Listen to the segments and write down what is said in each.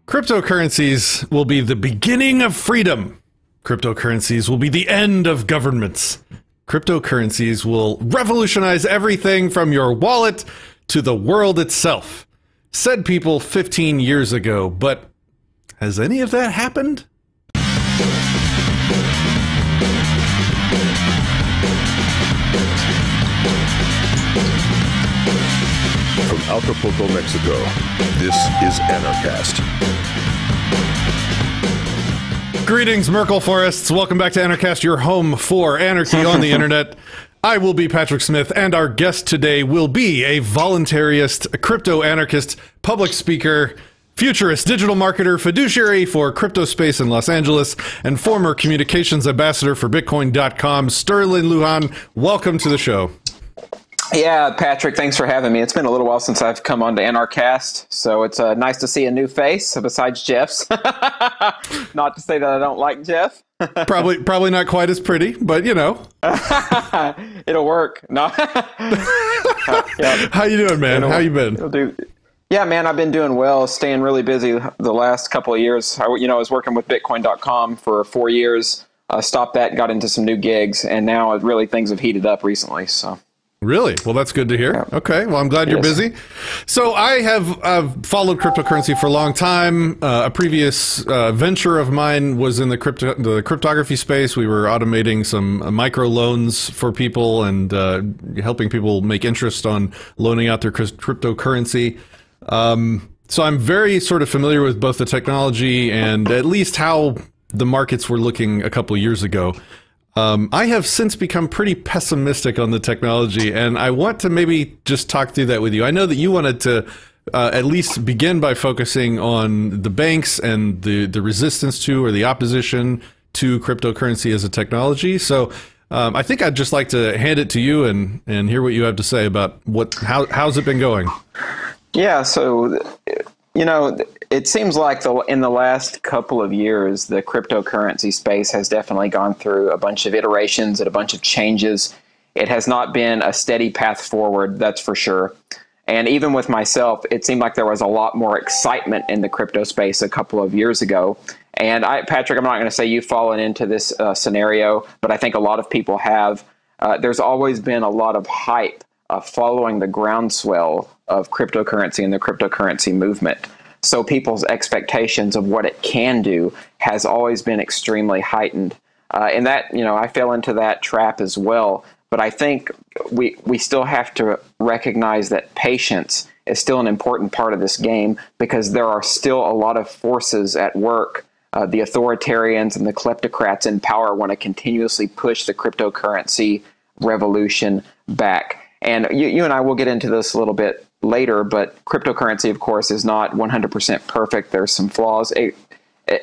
Cryptocurrencies will be the beginning of freedom. Cryptocurrencies will be the end of governments. Cryptocurrencies will revolutionize everything from your wallet to the world itself. Said people 15 years ago, but has any of that happened? From Acapulco, Mexico, this is Anarchast. Greetings, Merkle Forests. Welcome back to Anarchast, your home for anarchy on the internet. I will be Patrick Smith, and our guest today will be a voluntaryist, a crypto-anarchist, public speaker, futurist, digital marketer, fiduciary for CryptoSpace in Los Angeles, and former communications ambassador for Bitcoin.com, Sterlin Lujan. Welcome to the show. Yeah, Patrick, thanks for having me. It's been a little while since I've come on to Anarchast, so it's nice to see a new face besides Jeff's. Not to say that I don't like Jeff. Probably not quite as pretty, but you know. It'll work. No. Yeah. How you doing, man? How you been? Yeah, man, I've been doing well, staying really busy the last couple of years. I was working with Bitcoin.com for 4 years, stopped that, got into some new gigs, and now really things have heated up recently, so. Really? Well, that's good to hear. Yeah. Okay. Well, I'm glad you're busy. So I have followed cryptocurrency for a long time. A previous venture of mine was in the cryptography space. We were automating some micro loans for people and helping people make interest on loaning out their cryptocurrency. So I'm very sort of familiar with both the technology and at least how the markets were looking a couple of years ago. I have since become pretty pessimistic on the technology, and I want to maybe just talk through that with you. I know that you wanted to at least begin by focusing on the banks and the resistance to or the opposition to cryptocurrency as a technology. So I think I'd just like to hand it to you and hear what you have to say about how's it been going? Yeah, so it seems like in the last couple of years, the cryptocurrency space has definitely gone through a bunch of iterations and a bunch of changes. It has not been a steady path forward, that's for sure. And even with myself, it seemed like there was a lot more excitement in the crypto space a couple of years ago. And Patrick, I'm not going to say you've fallen into this scenario, but I think a lot of people have. There's always been a lot of hype following the groundswell of cryptocurrency and the cryptocurrency movement. So people's expectations of what it can do has always been extremely heightened. And that, I fell into that trap as well. But I think we still have to recognize that patience is still an important part of this game because there are still a lot of forces at work. The authoritarians and the kleptocrats in power want to continuously push the cryptocurrency revolution back. And you and I will get into this a little bit later, but cryptocurrency, of course, is not 100% perfect. There's some flaws.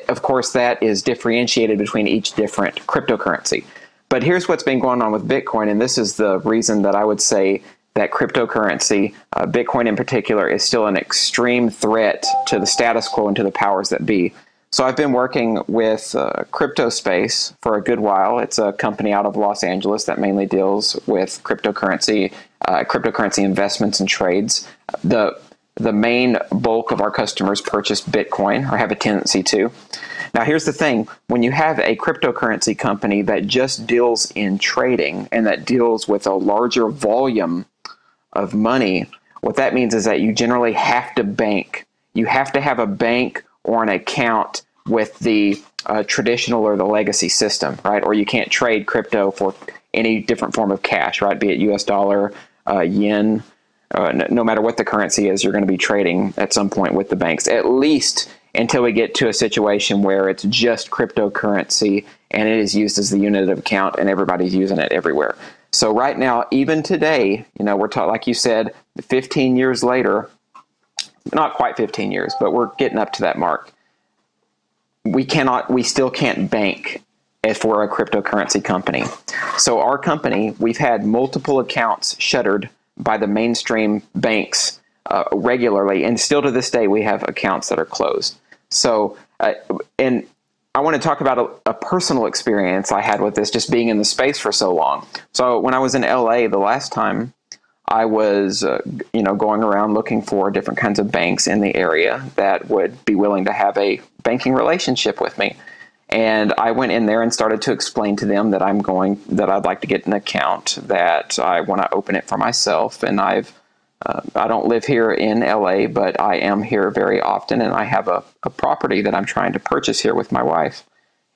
Of course, that is differentiated between each different cryptocurrency. But here's what's been going on with Bitcoin, and this is the reason that I would say that cryptocurrency, Bitcoin in particular, is still an extreme threat to the status quo and to the powers that be. So I've been working with CryptoSpace for a good while. It's a company out of Los Angeles that mainly deals with cryptocurrency investments and trades. The main bulk of our customers purchase Bitcoin or have a tendency to. Now, here's the thing. When you have a cryptocurrency company that just deals in trading and that deals with a larger volume of money, what that means is that you generally have to bank. You have to have a bank or an account with the traditional or the legacy system, right? Or you can't trade crypto for any different form of cash, right? Be it US dollar, yen, no matter what the currency is, you're going to be trading at some point with the banks, at least until we get to a situation where it's just cryptocurrency and it is used as the unit of account and everybody's using it everywhere. So right now, even today, we're like you said, 15 years later, not quite 15 years, but we're getting up to that mark. We still can't bank if we're a cryptocurrency company. So our company, we've had multiple accounts shuttered by the mainstream banks regularly, and still to this day, we have accounts that are closed. So, and I want to talk about a personal experience I had with this, just being in the space for so long. So when I was in LA the last time, I was, going around looking for different kinds of banks in the area that would be willing to have a banking relationship with me. And I went in there and started to explain to them that I'd like to get an account, that I want to open it for myself. And I don't live here in LA, but I am here very often, and I have a property that I'm trying to purchase here with my wife.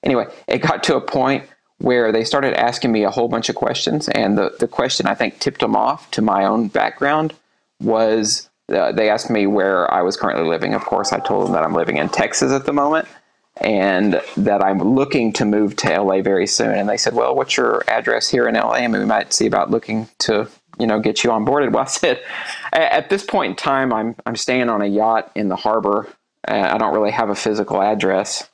Anyway, it got to a point where they started asking me a whole bunch of questions, and the question I think tipped them off to my own background was they asked me where I was currently living. Of course, I told them that I'm living in Texas at the moment and that I'm looking to move to LA very soon. And they said, well, what's your address here in LA? And we might see about looking to get you onboarded. Well, I said, at this point in time, I'm staying on a yacht in the harbor. I don't really have a physical address.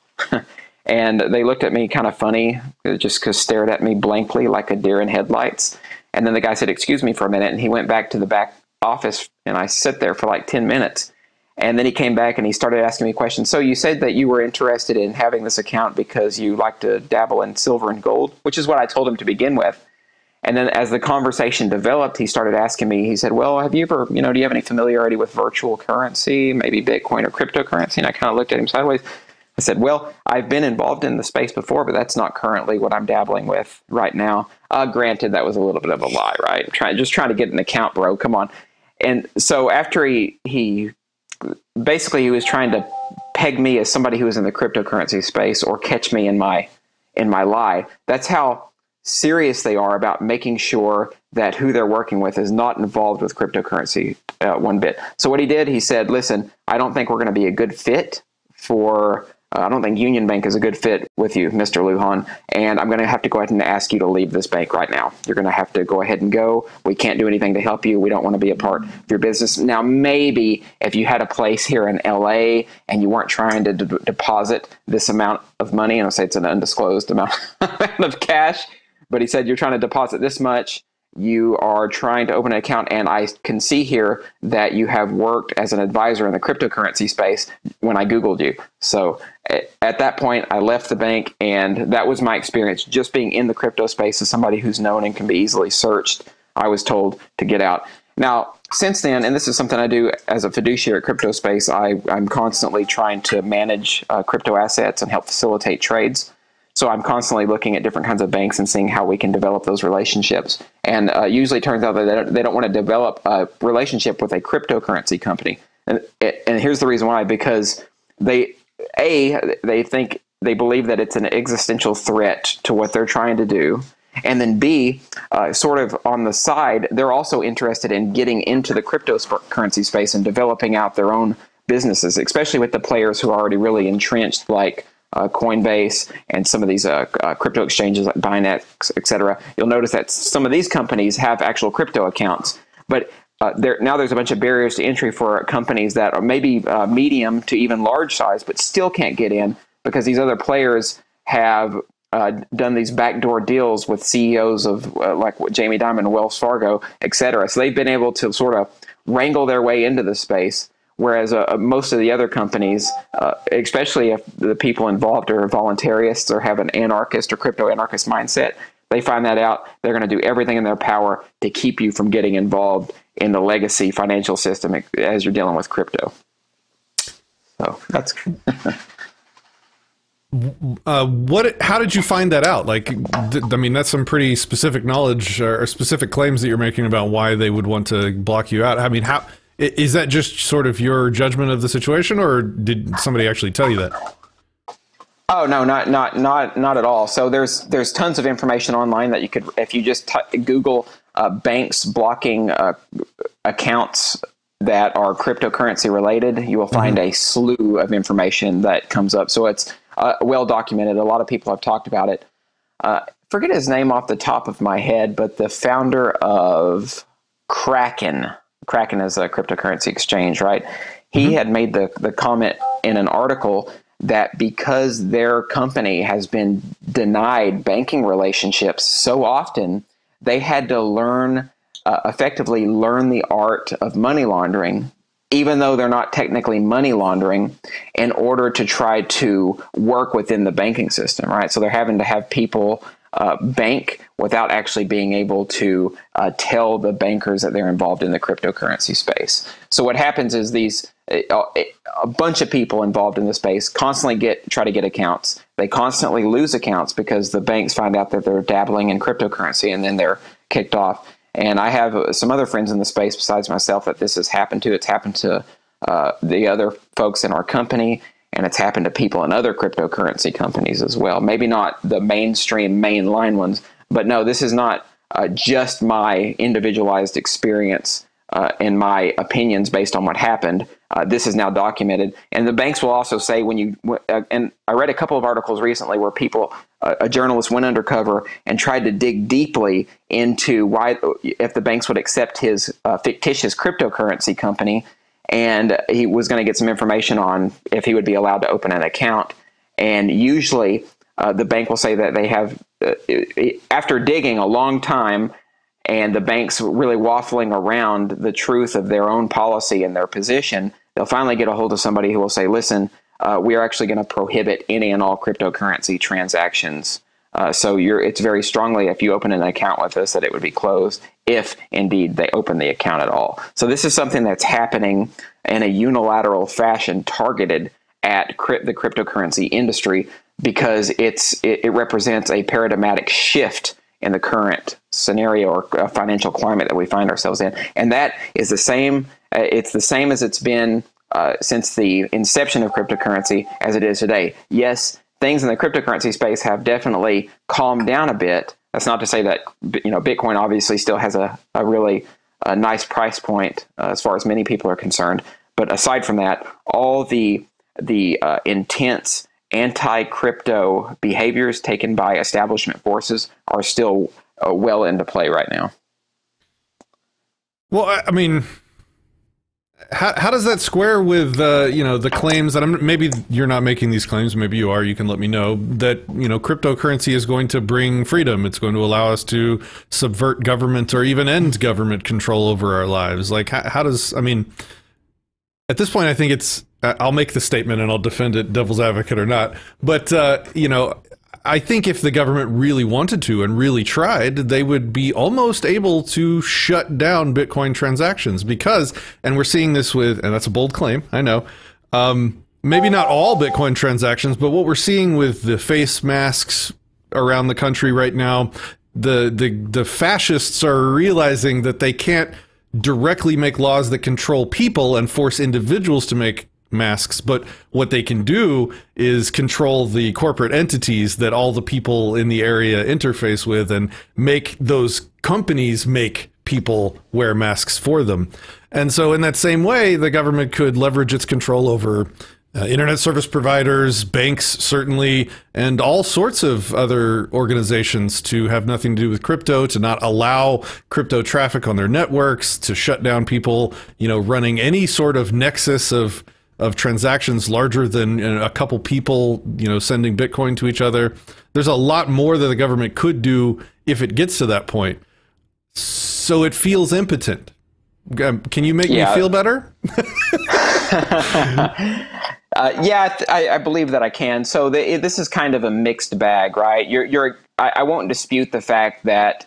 And they looked at me kind of funny, just stared at me blankly like a deer in headlights. And then the guy said, excuse me for a minute. And he went back to the back office, and I sat there for like 10 minutes. And then he came back and he started asking me questions. So you said that you were interested in having this account because you like to dabble in silver and gold, which is what I told him to begin with. And then as the conversation developed, he started asking me, he said, well, have you ever, do you have any familiarity with virtual currency, maybe Bitcoin or cryptocurrency? And I kind of looked at him sideways. I said, well, I've been involved in the space before, but that's not currently what I'm dabbling with right now. Granted, that was a little bit of a lie, right? Just trying to get an account, bro. Come on. And so after he was trying to peg me as somebody who was in the cryptocurrency space or catch me in my lie. That's how serious they are about making sure that who they're working with is not involved with cryptocurrency one bit. So what he did, he said, listen, I don't think we're going to be a good fit for... I don't think Union Bank is a good fit with you, Mr. Lujan, and I'm going to have to go ahead and ask you to leave this bank right now. You're going to have to go ahead and go. We can't do anything to help you. We don't want to be a part of your business. Now, maybe if you had a place here in LA and you weren't trying to deposit this amount of money, and I'll say it's an undisclosed amount of cash, but he said you're trying to deposit this much. You are trying to open an account, and I can see here that you have worked as an advisor in the cryptocurrency space when I Googled you. So at that point, I left the bank, and that was my experience. Just being in the crypto space as somebody who's known and can be easily searched, I was told to get out. Now, since then, and this is something I do as a fiduciary at CryptoSpace, I'm constantly trying to manage crypto assets and help facilitate trades. So I'm constantly looking at different kinds of banks and seeing how we can develop those relationships. And usually it turns out that they don't want to develop a relationship with a cryptocurrency company. And here's the reason why: because they believe that it's an existential threat to what they're trying to do. And then B, sort of on the side, they're also interested in getting into the cryptocurrency space and developing out their own businesses, especially with the players who are already really entrenched, like Coinbase and some of these crypto exchanges like Binance, etc. You'll notice that some of these companies have actual crypto accounts, but now there's a bunch of barriers to entry for companies that are maybe medium to even large size, but still can't get in because these other players have done these backdoor deals with CEOs of like Jamie Dimon, Wells Fargo, etc. So they've been able to sort of wrangle their way into the space. Whereas most of the other companies, especially if the people involved are voluntarists or have an anarchist or crypto anarchist mindset, they find that out. They're going to do everything in their power to keep you from getting involved in the legacy financial system as you're dealing with crypto. So that's... How did you find that out? Like, I mean, that's some pretty specific knowledge or specific claims that you're making about why they would want to block you out. I mean, how... Is that just sort of your judgment of the situation, or did somebody actually tell you that? Oh no, not at all. So there's tons of information online that you could, if you just Google banks blocking accounts that are cryptocurrency related, you will find a slew of information that comes up. So it's well documented. A lot of people have talked about it. Forget his name off the top of my head, but the founder of Kraken is a cryptocurrency exchange, right? He had made the comment in an article that because their company has been denied banking relationships so often, they had to effectively learn the art of money laundering, even though they're not technically money laundering, in order to try to work within the banking system, right? So they're having to have people bank without actually being able to tell the bankers that they're involved in the cryptocurrency space. So what happens is a bunch of people involved in the space constantly try to get accounts. They constantly lose accounts because the banks find out that they're dabbling in cryptocurrency, and then they're kicked off. And I have some other friends in the space besides myself that this has happened to. It's happened to the other folks in our company, and it's happened to people in other cryptocurrency companies as well. Maybe not the mainstream, mainline ones, but no, this is not just my individualized experience and my opinions based on what happened. This is now documented. And the banks will also say and I read a couple of articles recently where a journalist went undercover and tried to dig deeply into why, if the banks would accept his fictitious cryptocurrency company, and he was going to get some information on if he would be allowed to open an account. And usually the bank will say that they have, after digging a long time, and the bank's really waffling around the truth of their own policy and their position, they'll finally get a hold of somebody who will say, listen, we are actually going to prohibit any and all cryptocurrency transactions. So it's very strongly, if you open an account with us, that it would be closed if indeed they open the account at all. So this is something that's happening in a unilateral fashion targeted at the cryptocurrency industry, because it represents a paradigmatic shift in the current scenario or financial climate that we find ourselves in. And that is the same. It's the same as it's been since the inception of cryptocurrency as it is today. Yes, things in the cryptocurrency space have definitely calmed down a bit. That's not to say that, Bitcoin obviously still has a really nice price point as far as many people are concerned. But aside from that, all the intense anti-crypto behaviors taken by establishment forces are still well into play right now. Well, I mean, how does that square with the claims that maybe you're not making these claims, maybe you are, you can let me know, that cryptocurrency is going to bring freedom, it's going to allow us to subvert government or even end government control over our lives? Like, how does, I mean, at this point I think it's, I'll make the statement and I'll defend it, devil's advocate or not, but I think if the government really wanted to and really tried, they would be almost able to shut down Bitcoin transactions, because, and we're seeing this with, and that's a bold claim, I know, maybe not all Bitcoin transactions, but what we're seeing with the face masks around the country right now, the fascists are realizing that they can't directly make laws that control people and force individuals to make masks, but what they can do is control the corporate entities that all the people in the area interface with and make those companies make people wear masks for them. And so in that same way, the government could leverage its control over internet service providers, banks certainly, and all sorts of other organizations to have nothing to do with crypto, to not allow crypto traffic on their networks, to shut down people, running any sort of nexus of transactions larger than a couple people, sending Bitcoin to each other. There's a lot more that the government could do if it gets to that point. So it feels impotent. Can you make me feel better? I believe that I can. So this is kind of a mixed bag, right? I won't dispute the fact that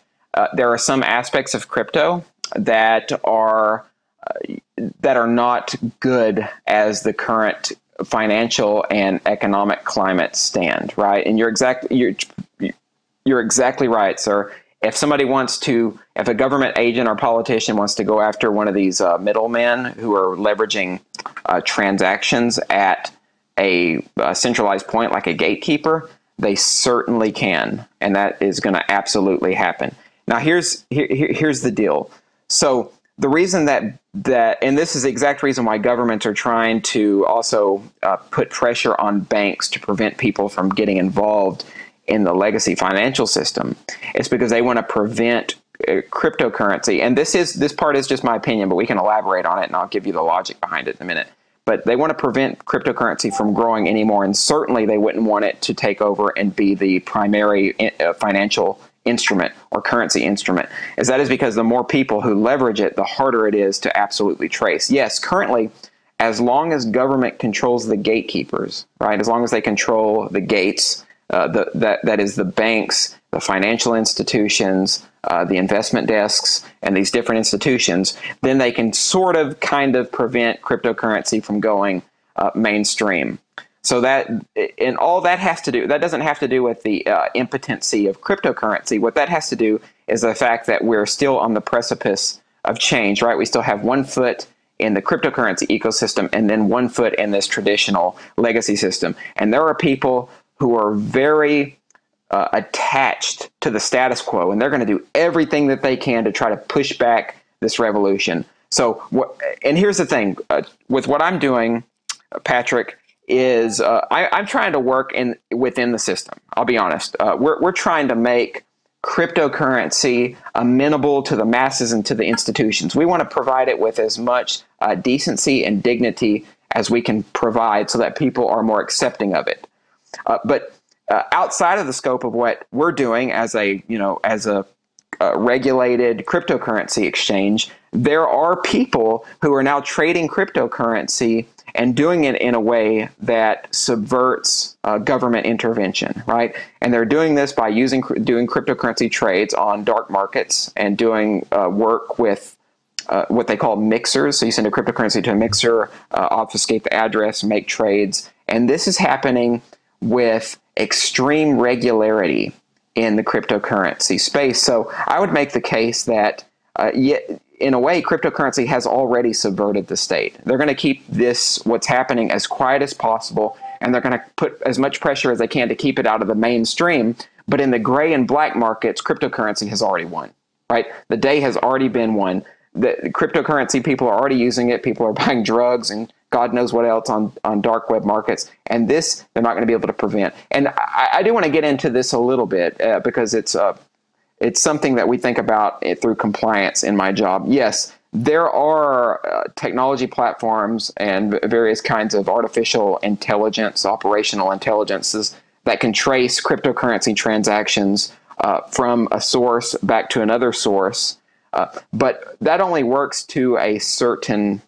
there are some aspects of crypto that are not good as the current financial and economic climate stand, right? And you're exactly right, sir. If a government agent or politician wants to go after one of these middlemen who are leveraging transactions at a centralized point like a gatekeeper, they certainly can, and that is going to absolutely happen. Now, here's the deal. So the reason that and this is the exact reason why governments are trying to also put pressure on banks to prevent people from getting involved in the legacy financial system, is because they want to prevent cryptocurrency. And this part is just my opinion, but we can elaborate on it, and I'll give you the logic behind it in a minute. But they want to prevent cryptocurrency from growing anymore, and certainly they wouldn't want it to take over and be the primary financial instrument or currency instrument. That is because the more people who leverage it, the harder it is to absolutely trace. Yes, currently, as long as government controls the gatekeepers, right? As long as they control the gates, that is the banks the financial institutions, the investment desks, and these different institutions, then they can sort of kind of prevent cryptocurrency from going mainstream. So that, and all that has to do, that doesn't have to do with the impotency of cryptocurrency. What that has to do is the fact that we're still on the precipice of change, right? We still have one foot in the cryptocurrency ecosystem and then one foot in this traditional legacy system. And there are people who are very attached to the status quo, and they're going to do everything that they can to try to push back this revolution. So, and here's the thing, with what I'm doing, Patrick, is I'm trying to work within the system. I'll be honest. We're trying to make cryptocurrency amenable to the masses and to the institutions. We want to provide it with as much decency and dignity as we can provide so that people are more accepting of it. But outside of the scope of what we're doing as a regulated cryptocurrency exchange, there are people who are now trading cryptocurrency and doing it in a way that subverts government intervention, right? And they're doing this by doing cryptocurrency trades on dark markets and doing work with what they call mixers. So you send a cryptocurrency to a mixer, obfuscate the address, make trades. And this is happening with extreme regularity in the cryptocurrency space. So I would make the case that in a way, cryptocurrency has already subverted the state. They're going to keep what's happening, as quiet as possible, and they're going to put as much pressure as they can to keep it out of the mainstream. But in the gray and black markets, cryptocurrency has already won, right? The day has already been won. The cryptocurrency, people are already using it. People are buying drugs and God knows what else on dark web markets. And this, they're not going to be able to prevent. And I do want to get into this a little bit because it's something that we think about through compliance in my job. Yes, there are technology platforms and various kinds of artificial intelligence, operational intelligences that can trace cryptocurrency transactions from a source back to another source. But that only works to a certain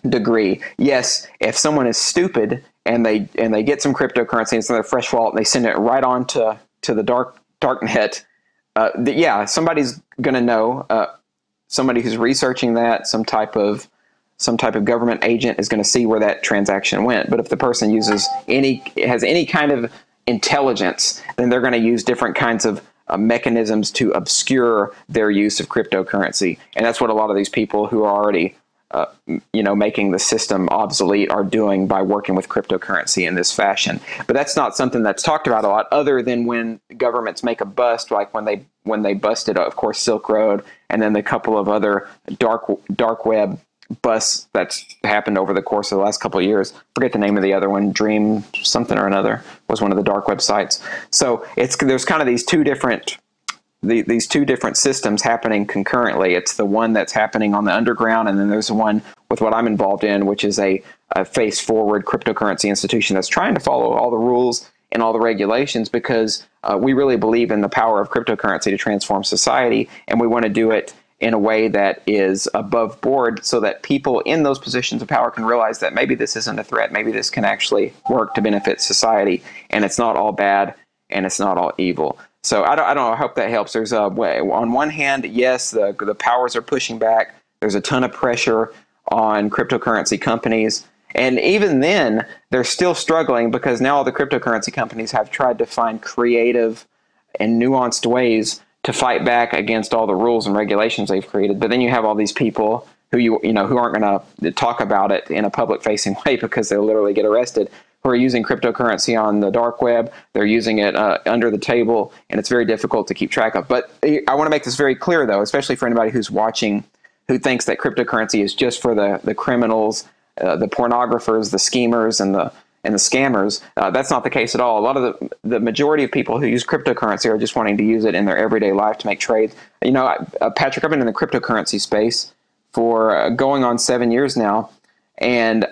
degree. Yes, if someone is stupid and they get some cryptocurrency and their fresh wallet and they send it right on to the dark net, yeah, somebody's going to know. Somebody who's researching that, some type of government agent is going to see where that transaction went. But if the person has any kind of intelligence, then they're going to use different kinds of mechanisms to obscure their use of cryptocurrency. And that's what a lot of these people who are already making the system obsolete are doing by working with cryptocurrency in this fashion. But that's not something that's talked about a lot, other than when governments make a bust, like when they busted, of course, Silk Road, and then the couple of other dark web busts that's happened over the course of the last couple of years. Forget the name of the other one. Dream something or another was one of the dark websites. So there's kind of these two different systems happening concurrently. It's the one that's happening on the underground, and then there's the one with what I'm involved in, which is a face-forward cryptocurrency institution that's trying to follow all the rules and all the regulations, because we really believe in the power of cryptocurrency to transform society, and we want to do it in a way that is above board so that people in those positions of power can realize that maybe this isn't a threat, maybe this can actually work to benefit society, and it's not all bad and it's not all evil. So I don't know. I hope that helps. There's on one hand, yes, the powers are pushing back. There's a ton of pressure on cryptocurrency companies. And even then, they're still struggling because now all the cryptocurrency companies have tried to find creative and nuanced ways to fight back against all the rules and regulations they've created. But then you have all these people who who aren't going to talk about it in a public-facing way because they'll literally get arrested, who are using cryptocurrency on the dark web. They're using it under the table, and it's very difficult to keep track of. But I want to make this very clear, though, especially for anybody who's watching who thinks that cryptocurrency is just for the criminals, the pornographers, the schemers, and the scammers. That's not the case at all. A lot of the majority of people who use cryptocurrency are just wanting to use it in their everyday life to make trades. Patrick, I've been in the cryptocurrency space for going on 7 years now, and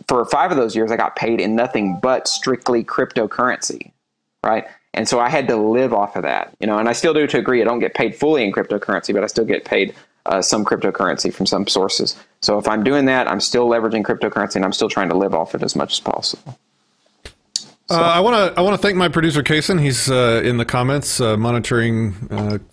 for 5 of those years, I got paid in nothing but strictly cryptocurrency, right? And so I had to live off of that, and I still do to a degree. I don't get paid fully in cryptocurrency, but I still get paid some cryptocurrency from some sources. So if I'm doing that, I'm still leveraging cryptocurrency, and I'm still trying to live off it as much as possible. I want to thank my producer Kayson. He's in the comments monitoring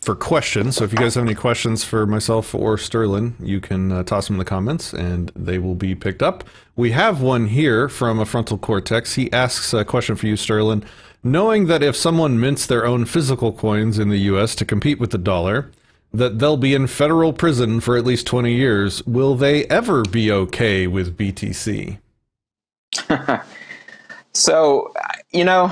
for questions. So if you guys have any questions for myself or Sterlin, you can toss them in the comments and they will be picked up. We have one here from a Frontal Cortex. He asks a question for you, Sterlin. Knowing that if someone mints their own physical coins in the U.S. to compete with the dollar, that they'll be in federal prison for at least 20 years, will they ever be okay with BTC? So, you know,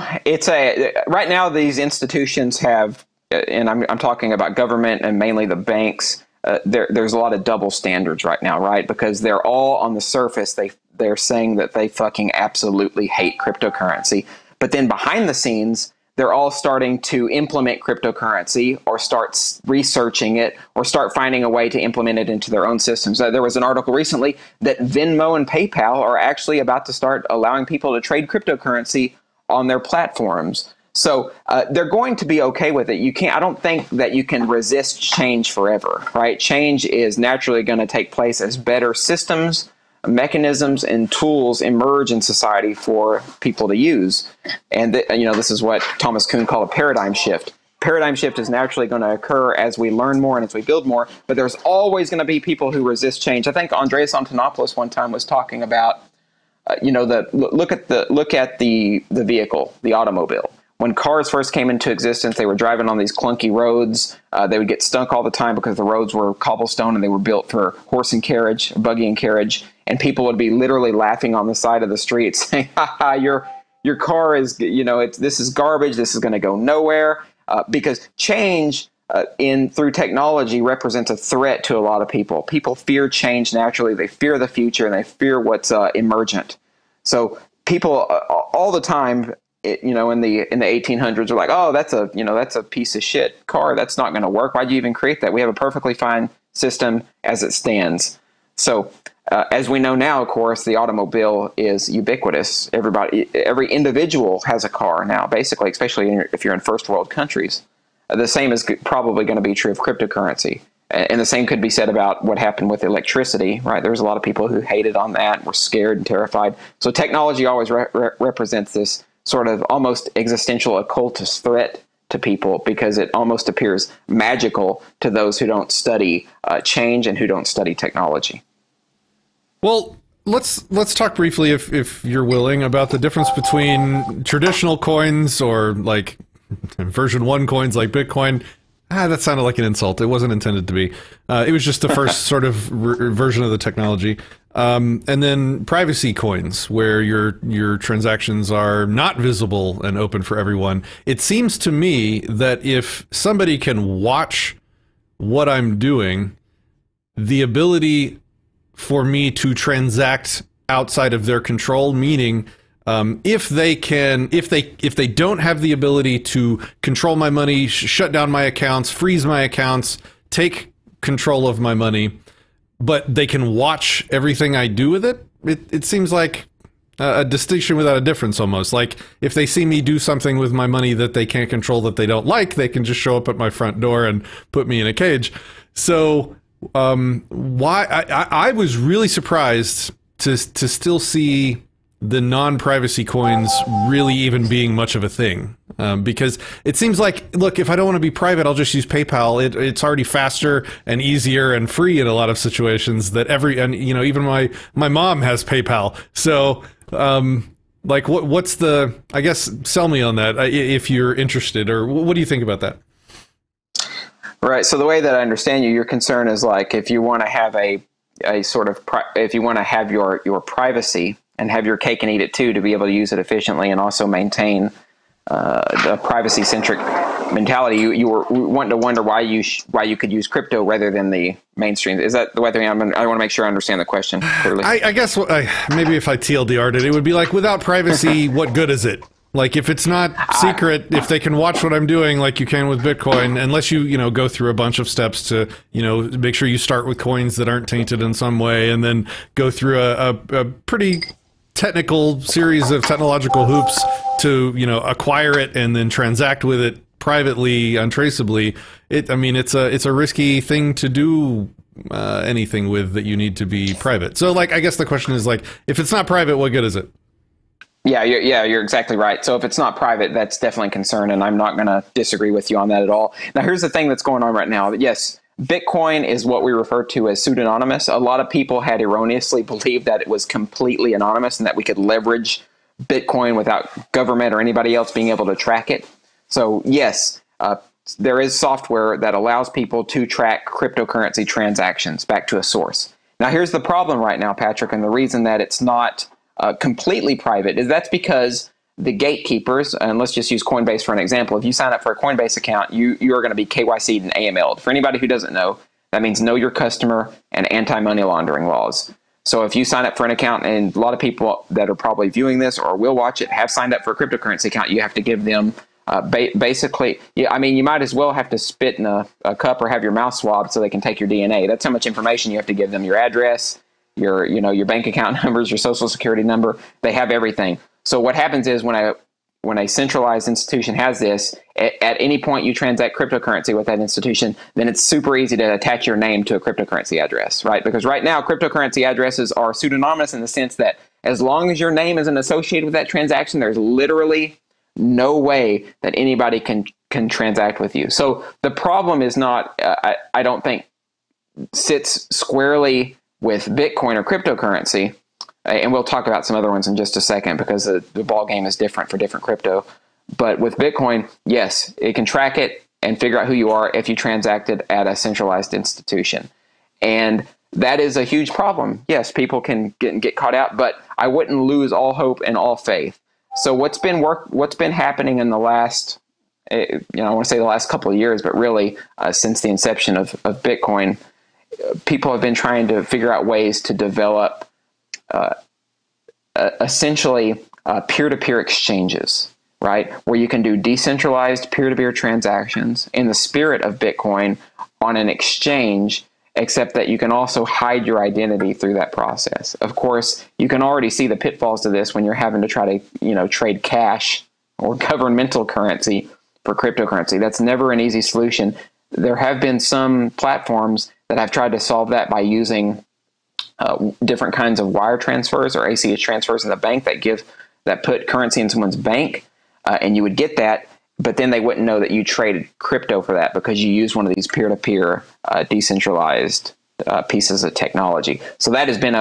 right now these institutions have, and I'm talking about government and mainly the banks. There's a lot of double standards right now, right? Because they're all on the surface. They're saying that they fucking absolutely hate cryptocurrency, but then behind the scenes, they're all starting to implement cryptocurrency or start researching it or start finding a way to implement it into their own systems. There was an article recently that Venmo and PayPal are actually about to start allowing people to trade cryptocurrency on their platforms. So they're going to be okay with it. I don't think that you can resist change forever, right? Change is naturally going to take place as better systems, mechanisms, and tools emerge in society for people to use. And this is what Thomas Kuhn called a paradigm shift. Paradigm shift is naturally going to occur as we learn more and as we build more, but there's always going to be people who resist change. I think Andreas Antonopoulos one time was talking about, look at the vehicle, the automobile. When cars first came into existence, they were driving on these clunky roads. They would get stunk all the time because the roads were cobblestone and they were built for horse and carriage, buggy and carriage. And people would be literally laughing on the side of the street saying, ha ha, your car is, this is garbage. This is going to go nowhere. Because change through technology represents a threat to a lot of people. People fear change naturally. They fear the future and they fear what's emergent. So people all the time, in the 1800s are like, oh, that's a piece of shit car. That's not going to work. Why'd you even create that? We have a perfectly fine system as it stands. So as we know now, of course, the automobile is ubiquitous. Every individual has a car now, basically, especially if you're in first world countries. The same is probably going to be true of cryptocurrency. And the same could be said about what happened with electricity, right? There's a lot of people who hated on that, were scared and terrified. So technology always represents this sort of almost existential occultist threat to people because it almost appears magical to those who don't study change and who don't study technology. Well, let's talk briefly, if you're willing, about the difference between traditional coins or like version 1 coins like Bitcoin. That sounded like an insult. It wasn't intended to be. It was just the first sort of version of the technology. And then privacy coins, where your transactions are not visible and open for everyone. It seems to me that if somebody can watch what I'm doing, the ability for me to transact outside of their control, meaning if they don't have the ability to control my money, shut down my accounts, freeze my accounts, take control of my money, but they can watch everything I do with it, it seems like a distinction without a difference almost. Like if they see me do something with my money that they can't control, that they don't like, they can just show up at my front door and put me in a cage. So why I was really surprised to still see the non-privacy coins really even being much of a thing, because it seems like, look, if I don't want to be private, I'll just use PayPal. It's already faster and easier and free in a lot of situations. Even my mom has PayPal. So like what's the, I guess, sell me on that if you're interested, or what do you think about that? Right. So the way that I understand your concern is like if you want to have a sort of if you want to have your privacy and have your cake and eat it too, to be able to use it efficiently and also maintain the privacy-centric mentality, you were wanting to wonder why you could use crypto rather than the mainstream. Is that the way I want to make sure I understand the question clearly? I guess maybe if I TLDR'd it, it would be like, without privacy, what good is it? Like if it's not secret, if they can watch what I'm doing like you can with Bitcoin, unless you go through a bunch of steps to, make sure you start with coins that aren't tainted in some way and then go through a pretty technical series of technological hoops to, acquire it and then transact with it privately, untraceably. It's a risky thing to do anything with that you need to be private. So like, I guess the question is like, if it's not private, what good is it? You're exactly right. So if it's not private, that's definitely a concern, and I'm not going to disagree with you on that at all. Now, here's the thing that's going on right now. Yes, Bitcoin is what we refer to as pseudonymous. A lot of people had erroneously believed that it was completely anonymous and that we could leverage Bitcoin without government or anybody else being able to track it. So yes, there is software that allows people to track cryptocurrency transactions back to a source. Now, here's the problem right now, Patrick, and the reason that it's not completely private is that's because the gatekeepers, and let's just use Coinbase for an example. If you sign up for a Coinbase account, you are going to be KYC'd and AML'd. For anybody who doesn't know, that means know your customer and anti-money laundering laws. So if you sign up for an account, and a lot of people that are probably viewing this or will watch it have signed up for a cryptocurrency account, you have to give them basically, you might as well have to spit in a cup or have your mouth swabbed so they can take your DNA. That's how much information you have to give them. Your address, your bank account numbers, your social security number, they have everything. So what happens is when a centralized institution has this, at any point you transact cryptocurrency with that institution, then it's super easy to attach your name to a cryptocurrency address, right? Because right now cryptocurrency addresses are pseudonymous in the sense that as long as your name isn't associated with that transaction, there's literally no way that anybody can transact with you. So the problem is not, I don't think, sits squarely with Bitcoin or cryptocurrency. And we'll talk about some other ones in just a second because the ball game is different for different crypto. But with Bitcoin, yes, it can track it and figure out who you are if you transacted at a centralized institution. And that is a huge problem. Yes, people can get caught out, but I wouldn't lose all hope and all faith. So what's been happening in the last, I want to say the last couple of years, but really since the inception of Bitcoin, people have been trying to figure out ways to develop essentially peer-to-peer exchanges, right? Where you can do decentralized peer-to-peer transactions in the spirit of Bitcoin on an exchange, except that you can also hide your identity through that process. Of course, you can already see the pitfalls of this when you're having to try to, trade cash or governmental currency for cryptocurrency. That's never an easy solution. There have been some platforms that have tried to solve that by using different kinds of wire transfers or ACH transfers in the bank that put currency in someone's bank, and you would get that, but then they wouldn't know that you traded crypto for that because you used one of these peer-to-peer decentralized pieces of technology. So that's been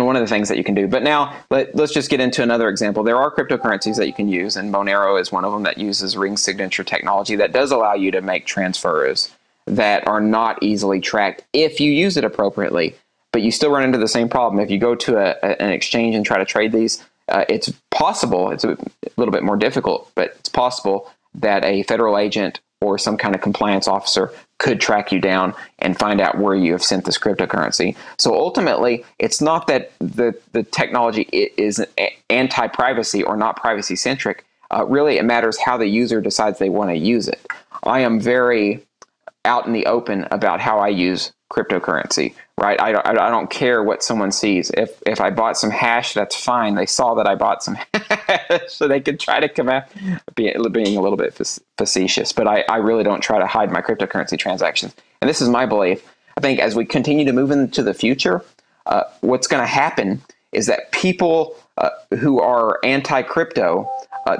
one of the things that you can do. But now let's just get into another example. There are cryptocurrencies that you can use, and Monero is one of them that uses ring signature technology that does allow you to make transfers that are not easily tracked if you use it appropriately. But you still run into the same problem. If you go to an exchange and try to trade these, it's possible, it's a little bit more difficult, but it's possible that a federal agent or some kind of compliance officer could track you down and find out where you have sent this cryptocurrency. So ultimately, it's not that the technology is anti-privacy or not privacy-centric. Really, it matters how the user decides they want to use it. I am very out in the open about how I use cryptocurrency, right? I don't care what someone sees. If I bought some hash, that's fine. They saw that I bought some hash, so they could try to come out being a little bit facetious. But I really don't try to hide my cryptocurrency transactions. And this is my belief. I think as we continue to move into the future, what's going to happen is that people who are anti-crypto,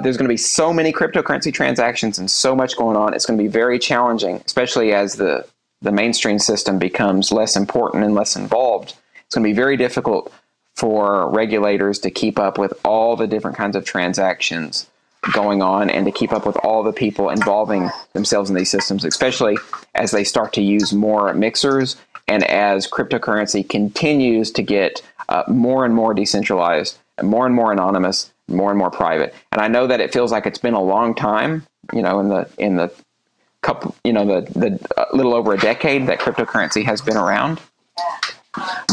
there's going to be so many cryptocurrency transactions and so much going on. It's going to be very challenging, especially as the mainstream system becomes less important and less involved. It's going to be very difficult for regulators to keep up with all the different kinds of transactions going on and to keep up with all the people involving themselves in these systems, especially as they start to use more mixers and as cryptocurrency continues to get more and more decentralized and more anonymous, more and more private. And I know that it feels like it's been a long time, in the couple, the little over a decade that cryptocurrency has been around.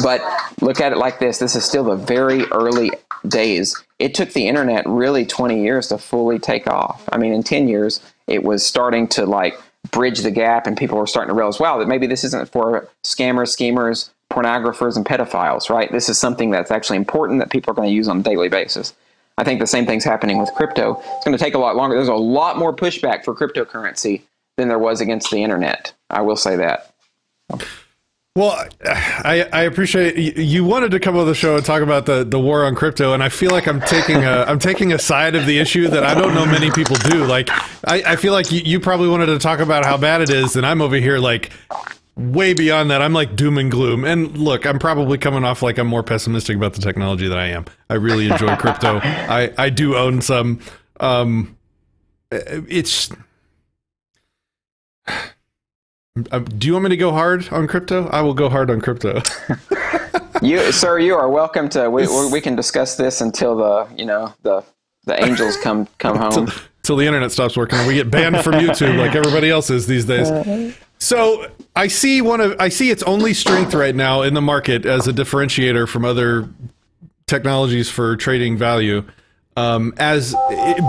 But look at it like this. This is still the very early days. It took the internet really 20 years to fully take off. I mean, in 10 years, it was starting to bridge the gap, and people were starting to realize, wow, that maybe this isn't for scammers, schemers, pornographers, and pedophiles, right? This is something that's actually important that people are going to use on a daily basis. I think the same thing's happening with crypto. It's going to take a lot longer. There's a lot more pushback for cryptocurrency than there was against the internet. I will say that. Well, I appreciate you wanted to come on the show and talk about the war on crypto, and I feel like I'm taking a side of the issue that I don't know many people do. Like, I feel like you probably wanted to talk about how bad it is, and I'm over here like way beyond that. I'm like doom and gloom. And look, I'm probably coming off like I'm more pessimistic about the technology than I am. I really enjoy crypto. I do own some. It's. Do you want me to go hard on crypto? I will go hard on crypto. Sir, you are welcome to. We can discuss this until the angels come home. Till the internet stops working and we get banned from YouTube like everybody else is these days. So I see its only strength right now in the market as a differentiator from other technologies for trading value. As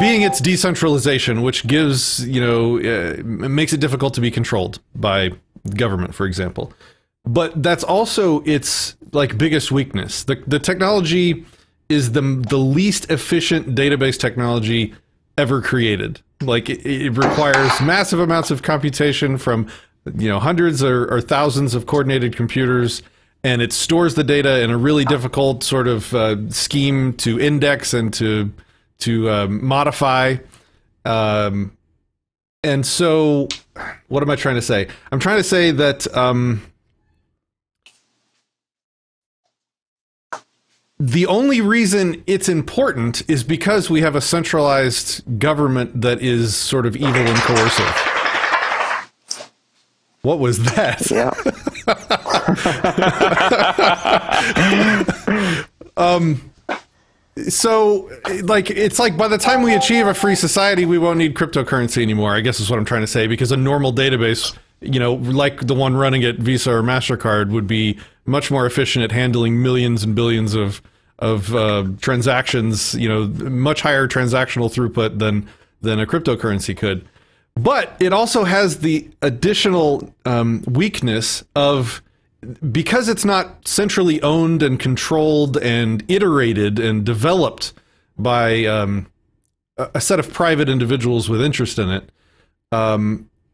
being its decentralization, which gives, makes it difficult to be controlled by government, for example. But that's also its like biggest weakness. The technology is the least efficient database technology ever created. Like it requires massive amounts of computation from, hundreds or thousands of coordinated computers. And it stores the data in a really difficult sort of scheme to index and to modify. And so, what am I trying to say? I'm trying to say that the only reason it's important is because we have a centralized government that is sort of evil and coercive. What was that? Yeah. So, like, it's like by the time we achieve a free society, we won't need cryptocurrency anymore, I guess is what I'm trying to say, because a normal database, like the one running at Visa or MasterCard would be much more efficient at handling millions and billions of transactions, much higher transactional throughput than a cryptocurrency could. But it also has the additional weakness of, because it's not centrally owned and controlled and iterated and developed by a set of private individuals with interest in it,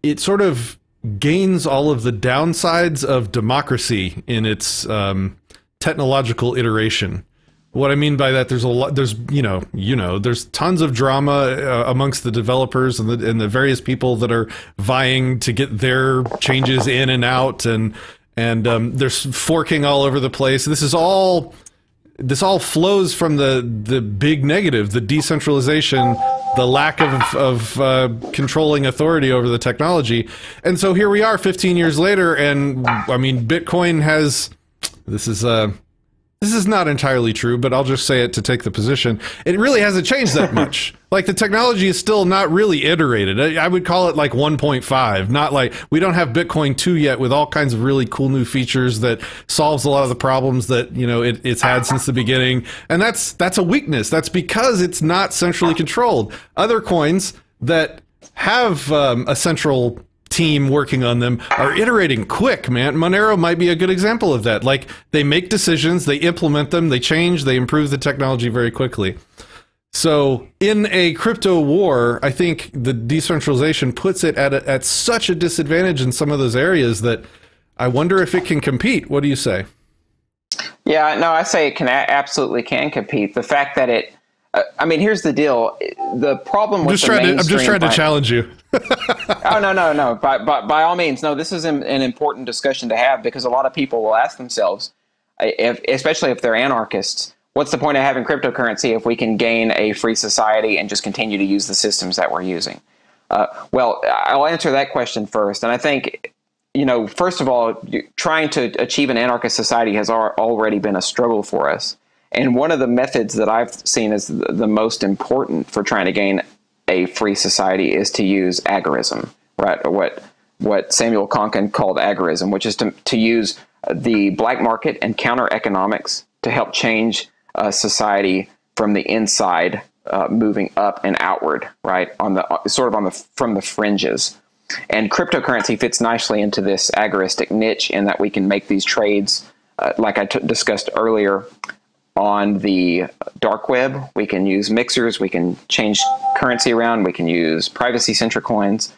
it sort of gains all of the downsides of democracy in its technological iteration. What I mean by that, there's tons of drama amongst the developers and the various people that are vying to get their changes in and out, and there's forking all over the place. This all flows from the big negative, the decentralization, the lack of controlling authority over the technology. And so here we are 15 years later, and I mean, Bitcoin has, this is not entirely true, but I'll just say it to take the position. It really hasn't changed that much. Like, the technology is still not really iterated. I would call it like 1.5, not like, we don't have Bitcoin 2 yet with all kinds of really cool new features that solves a lot of the problems that, it's had since the beginning. And that's a weakness. That's because it's not centrally controlled. Other coins that have a central team working on them are iterating quick, man. Monero might be a good example of that. Like, they make decisions, they implement them, they change, they improve the technology very quickly. So in a crypto war, I think the decentralization puts it at such a disadvantage in some of those areas that I wonder if it can compete. What do you say? Yeah, no, I say it absolutely can compete. The fact that it, here's the deal. The problem with I'm just trying to challenge you. Oh, no. By all means, no, this is an important discussion to have, because a lot of people will ask themselves, especially if they're anarchists, what's the point of having cryptocurrency if we can gain a free society and just continue to use the systems that we're using? Well, I'll answer that question first. And I think, first of all, trying to achieve an anarchist society has already been a struggle for us. And one of the methods that I've seen as the most important for trying to gain a free society is to use agorism, right? Or what Samuel Konkin called agorism, which is to use the black market and counter economics to help change society from the inside, moving up and outward, right? From the fringes. And cryptocurrency fits nicely into this agoristic niche in that we can make these trades, like I discussed earlier, on the dark web. We can use mixers, we can change currency around, we can use privacy-centric coins,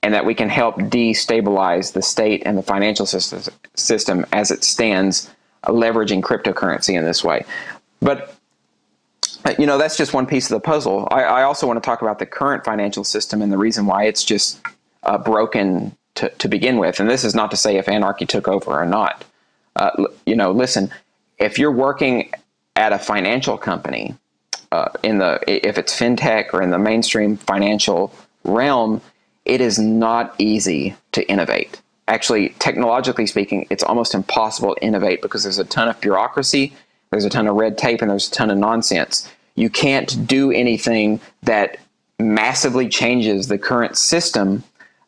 and that we can help destabilize the state and the financial system as it stands, leveraging cryptocurrency in this way. But that's just one piece of the puzzle. I also want to talk about the current financial system and the reason why it's just broken to begin with. And this is not to say if anarchy took over or not. Listen, if you're working at a financial company, if it's fintech or in the mainstream financial realm, it is not easy to innovate. Actually, technologically speaking, it's almost impossible to innovate because there's a ton of bureaucracy, there's a ton of red tape, and there's a ton of nonsense. You can't do anything that massively changes the current system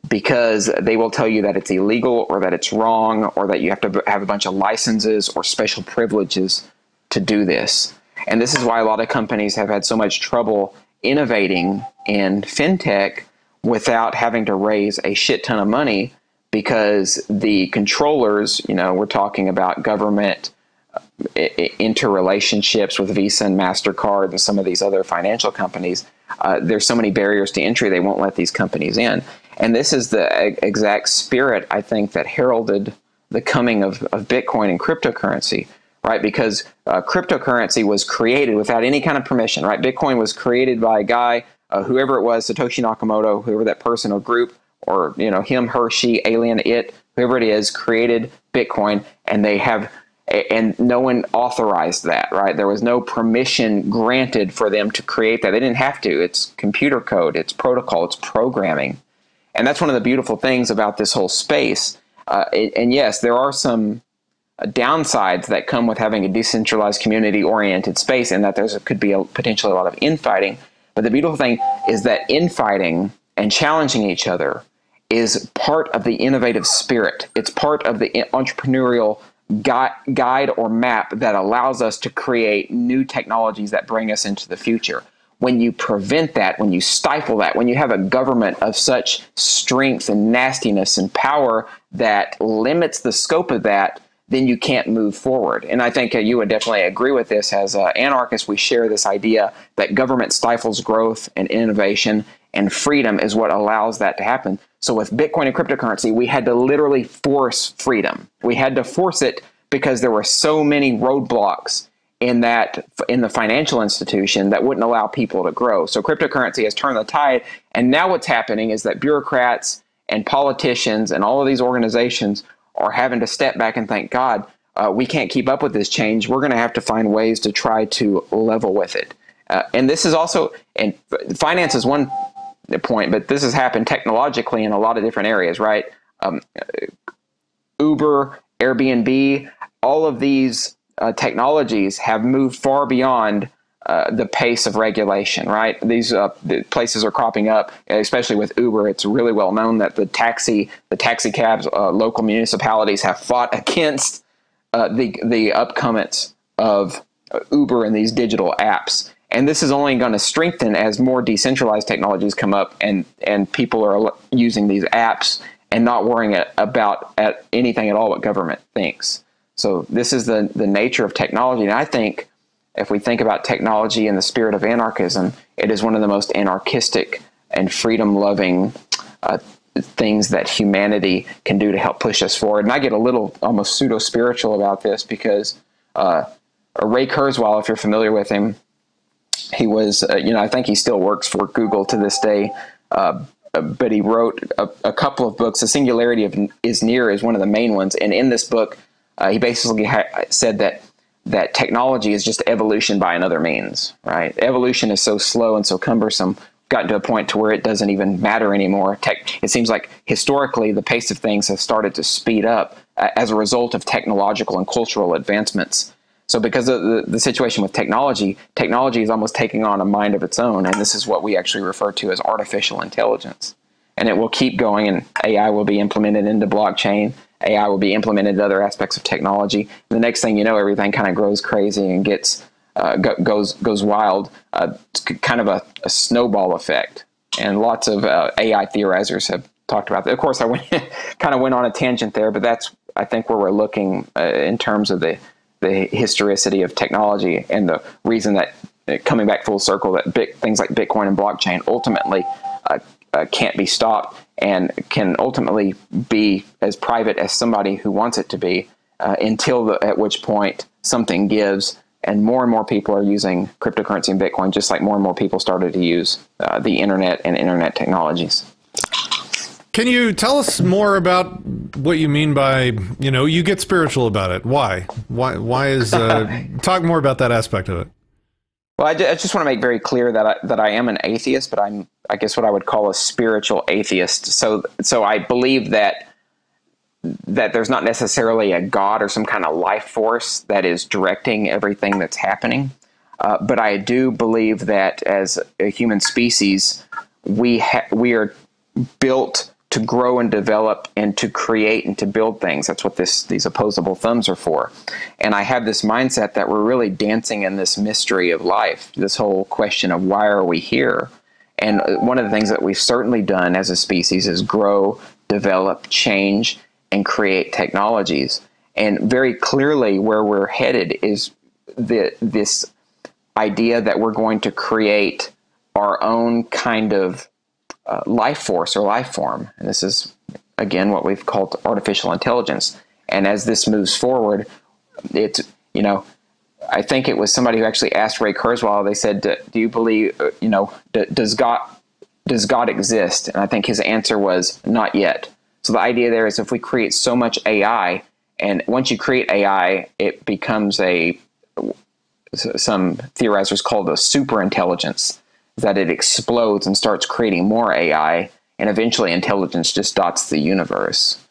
because they will tell you that it's illegal or that it's wrong or that you have to have a bunch of licenses or special privileges to do this. And this is why a lot of companies have had so much trouble innovating in fintech without having to raise a shit ton of money, because the controllers, we're talking about government interrelationships with Visa and MasterCard and some of these other financial companies. There's so many barriers to entry, they won't let these companies in. And this is the exact spirit, I think, that heralded the coming of Bitcoin and cryptocurrency, right? Because cryptocurrency was created without any kind of permission, right? Bitcoin was created by a guy, whoever it was, Satoshi Nakamoto, whoever that person or group, or him, her, she, alien, it, whoever it is, created Bitcoin, and no one authorized that, right? There was no permission granted for them to create that. They didn't have to. It's computer code, it's protocol, it's programming. And that's one of the beautiful things about this whole space. And yes, there are some downsides that come with having a decentralized community-oriented space, and that could be potentially a lot of infighting. But the beautiful thing is that infighting and challenging each other is part of the innovative spirit. It's part of the entrepreneurial guide or map that allows us to create new technologies that bring us into the future. When you prevent that, when you stifle that, when you have a government of such strength and nastiness and power that limits the scope of that, then you can't move forward. And I think you would definitely agree with this. As anarchists, we share this idea that government stifles growth and innovation, and freedom is what allows that to happen. So with Bitcoin and cryptocurrency, we had to literally force freedom. We had to force it because there were so many roadblocks in the financial institution that wouldn't allow people to grow. So cryptocurrency has turned the tide, and now what's happening is that bureaucrats and politicians and all of these organizations are having to step back and thank God, we can't keep up with this change. We're going to have to find ways to try to level with it. And this is also, and finance is one point, but this has happened technologically in a lot of different areas, right? Uber, Airbnb, all of these technologies have moved far beyond the pace of regulation, right? These places are cropping up, especially with Uber. It's really well known that the taxi cabs, local municipalities have fought against the upcomings of Uber and these digital apps. And this is only going to strengthen as more decentralized technologies come up and people are using these apps and not worrying about anything at all what government thinks. So this is the nature of technology. And I think if we think about technology in the spirit of anarchism, it is one of the most anarchistic and freedom-loving things that humanity can do to help push us forward. And I get a little almost pseudo-spiritual about this because Ray Kurzweil, if you're familiar with him, he was, I think he still works for Google to this day, but he wrote a couple of books. The Singularity is Near is one of the main ones. And in this book, he basically said that technology is just evolution by another means, right? Evolution is so slow and so cumbersome, gotten to a point to where it doesn't even matter anymore. It seems like historically the pace of things has started to speed up as a result of technological and cultural advancements. So because of the situation with technology is almost taking on a mind of its own, and this is what we actually refer to as artificial intelligence. And it will keep going, and AI will be implemented into blockchain. AI will be implemented in other aspects of technology. And the next thing you know, everything kind of grows crazy and gets goes wild. It's kind of a snowball effect. And lots of AI theorizers have talked about that. Of course, I kind of went on a tangent there, but that's, I think, where we're looking in terms of the historicity of technology and the reason that, coming back full circle, that things like Bitcoin and blockchain ultimately can't be stopped. and can ultimately be as private as somebody who wants it to be, at which point something gives, and more people are using cryptocurrency and Bitcoin, just like more people started to use the internet and internet technologies. Can you tell us more about what you mean by, you get spiritual about it? Why? Why is, talk more about that aspect of it. Well, I just want to make very clear that I am an atheist, but I'm, I guess, what I would call a spiritual atheist. So I believe that there's not necessarily a God or some kind of life force that is directing everything that's happening. But I do believe that as a human species, we are built to grow and develop and to create and to build things. That's what these opposable thumbs are for. And I have this mindset that we're really dancing in this mystery of life, this whole question of why are we here? And one of the things that we've certainly done as a species is grow, develop, change, and create technologies. And very clearly where we're headed is this idea that we're going to create our own kind of life force or life form. And this is, again, what we've called artificial intelligence. And as this moves forward, it's, I think it was somebody who actually asked Ray Kurzweil, they said, do you believe, does God exist? And I think his answer was not yet. So the idea there is if we create so much AI, and once you create AI, it becomes some theorizers call it a super intelligence, that it explodes and starts creating more AI, and eventually intelligence just dots the universe.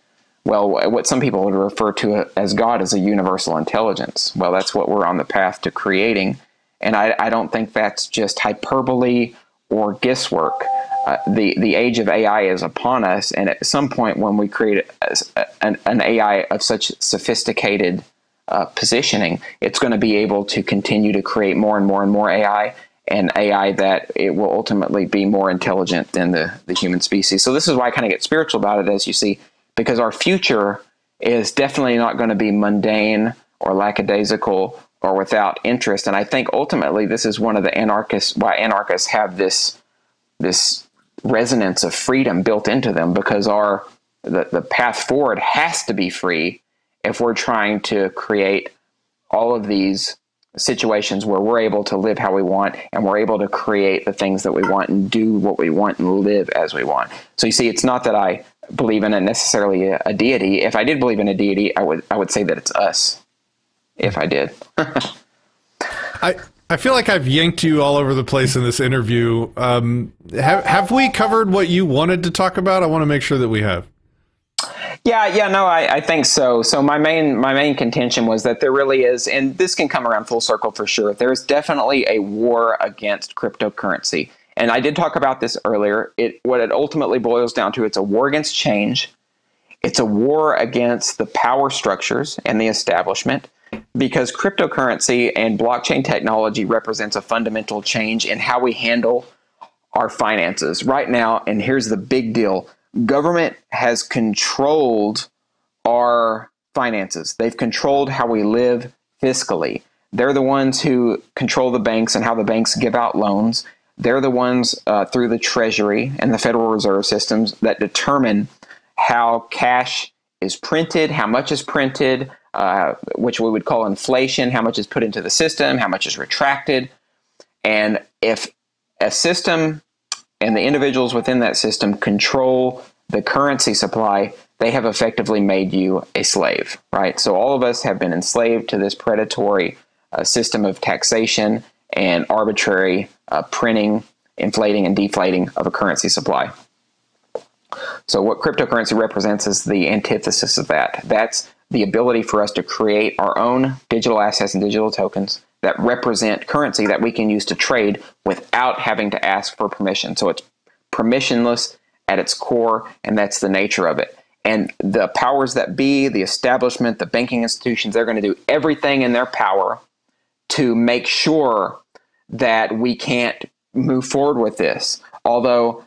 Well, what some people would refer to as God is a universal intelligence. Well, that's what we're on the path to creating, and I don't think that's just hyperbole or guesswork. The age of AI is upon us, and at some point when we create an AI of such sophisticated positioning, it's going to be able to continue to create more and more and more AI, and AI that it will ultimately be more intelligent than the human species. So this is why I kind of get spiritual about it, as you see, because our future is definitely not going to be mundane or lackadaisical or without interest. And I think ultimately this is one of the why anarchists have this resonance of freedom built into them, because the path forward has to be free if we're trying to create all of these situations where we're able to live how we want, and we're able to create the things that we want and do what we want and live as we want. So you see, it's not that I believe in necessarily a deity. If I did believe in a deity, I would say that it's us. If I did. I feel like I've yanked you all over the place in this interview. Have we covered what you wanted to talk about? I want to make sure that we have. No, I think so. So my main contention was that there really is, and this can come around full circle for sure, there's definitely a war against cryptocurrency. And I did talk about this earlier. What it ultimately boils down to, it's a war against change. It's a war against the power structures and the establishment, because cryptocurrency and blockchain technology represents a fundamental change in how we handle our finances. Right now, and here's the big deal, government has controlled our finances. They've controlled how we live fiscally. They're the ones who control the banks and how the banks give out loans. They're the ones through the Treasury and the Federal Reserve systems that determine how cash is printed, how much is printed, which we would call inflation, how much is put into the system, how much is retracted. And if a system and the individuals within that system control the currency supply, they have effectively made you a slave, right? So all of us have been enslaved to this predatory system of taxation and arbitrary printing, inflating, and deflating of a currency supply. So what cryptocurrency represents is the antithesis of that. That's the ability for us to create our own digital assets and digital tokens that represent currency that we can use to trade without having to ask for permission. So it's permissionless at its core, and that's the nature of it. And the powers that be, the establishment, the banking institutions, they're going to do everything in their power to make sure that we can't move forward with this. Although,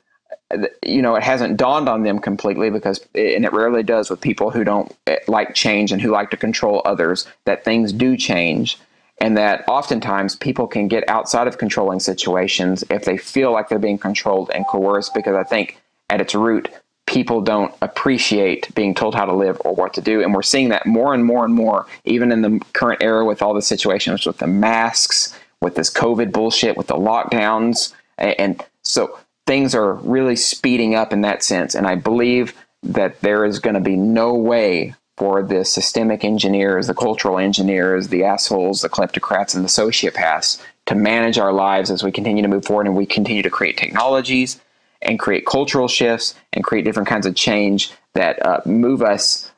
it hasn't dawned on them completely, and it rarely does with people who don't like change and who like to control others, that things do change, and that oftentimes people can get outside of controlling situations if they feel like they're being controlled and coerced, because I think at its root, people don't appreciate being told how to live or what to do. And we're seeing that more and more and more, even in the current era with all the situations with the masks, with this COVID bullshit, with the lockdowns. And so things are really speeding up in that sense. And I believe that there is going to be no way for the systemic engineers, the cultural engineers, the assholes, the kleptocrats, and the sociopaths to manage our lives as we continue to move forward and we continue to create technologies and create cultural shifts and create different kinds of change that move us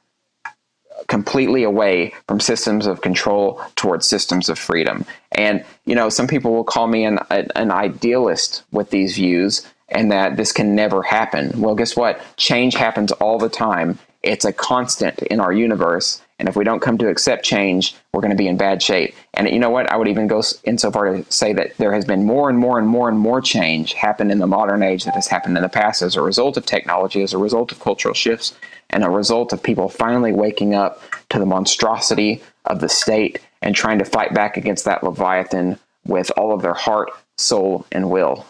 completely away from systems of control towards systems of freedom. And, some people will call me an idealist with these views and that this can never happen. Well, guess what? Change happens all the time. It's a constant in our universe. And if we don't come to accept change, we're going to be in bad shape. And you know what? I would even go insofar to say that there has been more and more and more and more change happen in the modern age that has happened in the past as a result of technology, as a result of cultural shifts, and a result of people finally waking up to the monstrosity of the state and trying to fight back against that Leviathan with all of their heart, soul, and will.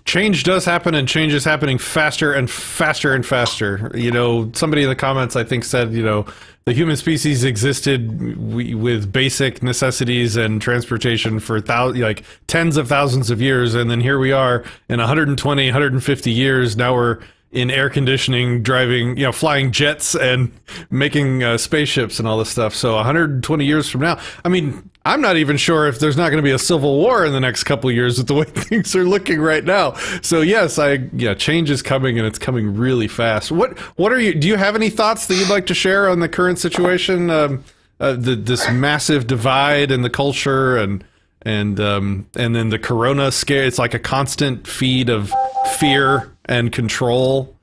Change does happen, and change is happening faster and faster and faster. Somebody in the comments, I think, said, the human species existed with basic necessities and transportation for tens of thousands of years. And then here we are in 120, 150 years. Now we're in air conditioning, driving, flying jets and making spaceships and all this stuff. So 120 years from now, I'm not even sure if there's not going to be a civil war in the next couple of years with the way things are looking right now. So yes, change is coming, and it's coming really fast. Do you have any thoughts that you'd like to share on the current situation, this massive divide in the culture and then the corona scare? It's like a constant feed of fear and control.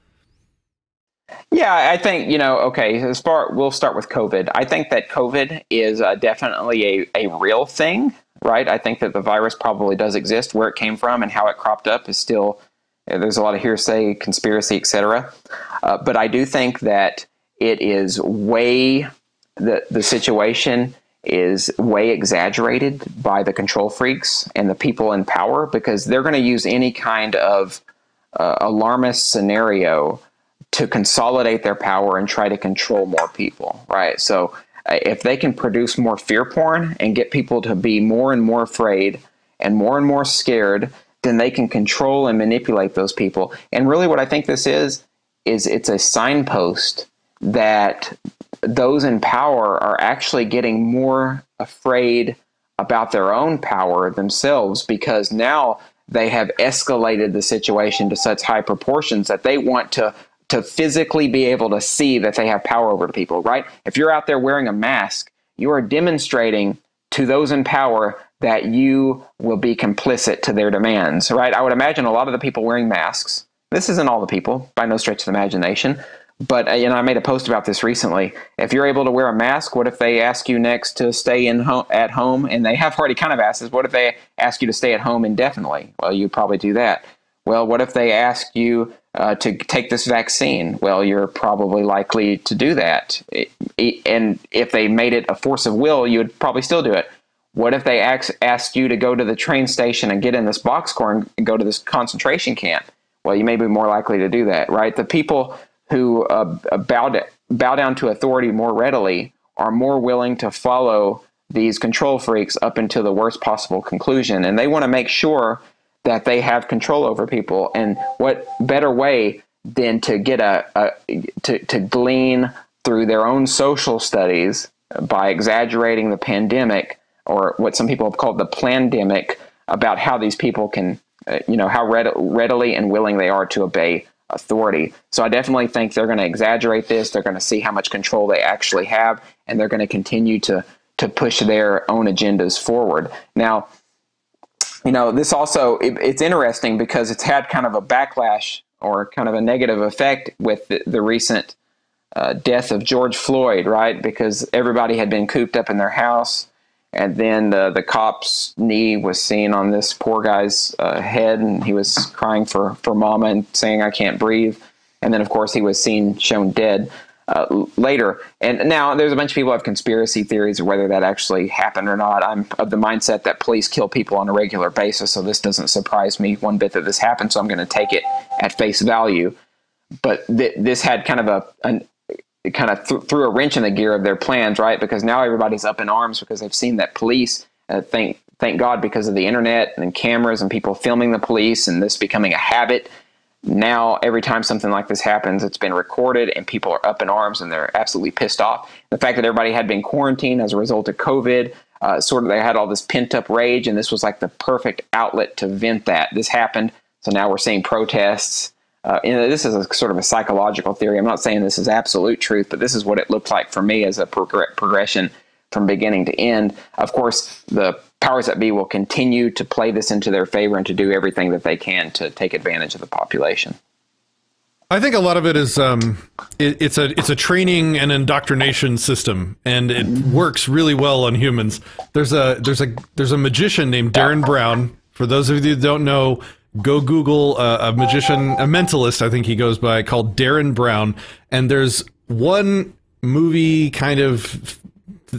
Yeah, I think, we'll start with COVID. I think that COVID is definitely a real thing, right? I think that the virus probably does exist. Where it came from and how it cropped up is still, there's a lot of hearsay, conspiracy, etc. But I do think that it is the situation is way exaggerated by the control freaks and the people in power, because they're going to use any kind of alarmist scenario to consolidate their power and try to control more people, right? So if they can produce more fear porn and get people to be more and more afraid and more scared, then they can control and manipulate those people. And really what I think this is it's a signpost that those in power are actually getting more afraid about their own power themselves, because now they have escalated the situation to such high proportions that they want to physically be able to see that they have power over people, right? If you're out there wearing a mask, you are demonstrating to those in power that you will be complicit to their demands, right? I would imagine a lot of the people wearing masks, this isn't all the people by no stretch of the imagination, but I made a post about this recently. If you're able to wear a mask, what if they ask you next to stay at home? And they have already kind of asked us, what if they ask you to stay at home indefinitely? Well, you'd probably do that. Well, what if they ask you to take this vaccine? Well, you're probably likely to do that. And if they made it a force of will, you would probably still do it. What if they asked you to go to the train station and get in this boxcar and go to this concentration camp? Well, you may be more likely to do that, right? The people who bow down to authority more readily are more willing to follow these control freaks up until the worst possible conclusion. And they want to make sure that they have control over people. And what better way than to get to glean through their own social studies by exaggerating the pandemic, or what some people have called the plandemic, about how these people can, how readily and willing they are to obey authority. So I definitely think they're going to exaggerate this. They're going to see how much control they actually have, and they're going to continue to push their own agendas forward. Now, this also, it's interesting because it's had kind of a backlash or kind of a negative effect with the recent death of George Floyd, right? Because everybody had been cooped up in their house, and then the cop's knee was seen on this poor guy's head, and he was crying for mama and saying, "I can't breathe." And then, of course, he was shown dead later. And now there's a bunch of people who have conspiracy theories of whether that actually happened or not. I'm of the mindset that police kill people on a regular basis, so this doesn't surprise me one bit that this happened, so I'm going to take it at face value. But this had kind of it kind of threw a wrench in the gear of their plans, right? Because now everybody's up in arms because they've seen that police, thank God, because of the internet and cameras and people filming the police and this becoming a habit. Now, every time something like this happens, it's been recorded and people are up in arms and they're absolutely pissed off. The fact that everybody had been quarantined as a result of COVID, they had all this pent up rage, and this was like the perfect outlet to vent that. This happened. So now we're seeing protests. This is a sort of a psychological theory. I'm not saying this is absolute truth, but this is what it looked like for me as a progression from beginning to end. Of course, the powers that be will continue to play this into their favor and to do everything that they can to take advantage of the population. I think a lot of it is it's a training and indoctrination system, and it works really well on humans. There's a magician named Darren Brown. For those of you that don't know, go Google a magician, a mentalist, I think he goes by, called Darren Brown. And there's one movie kind of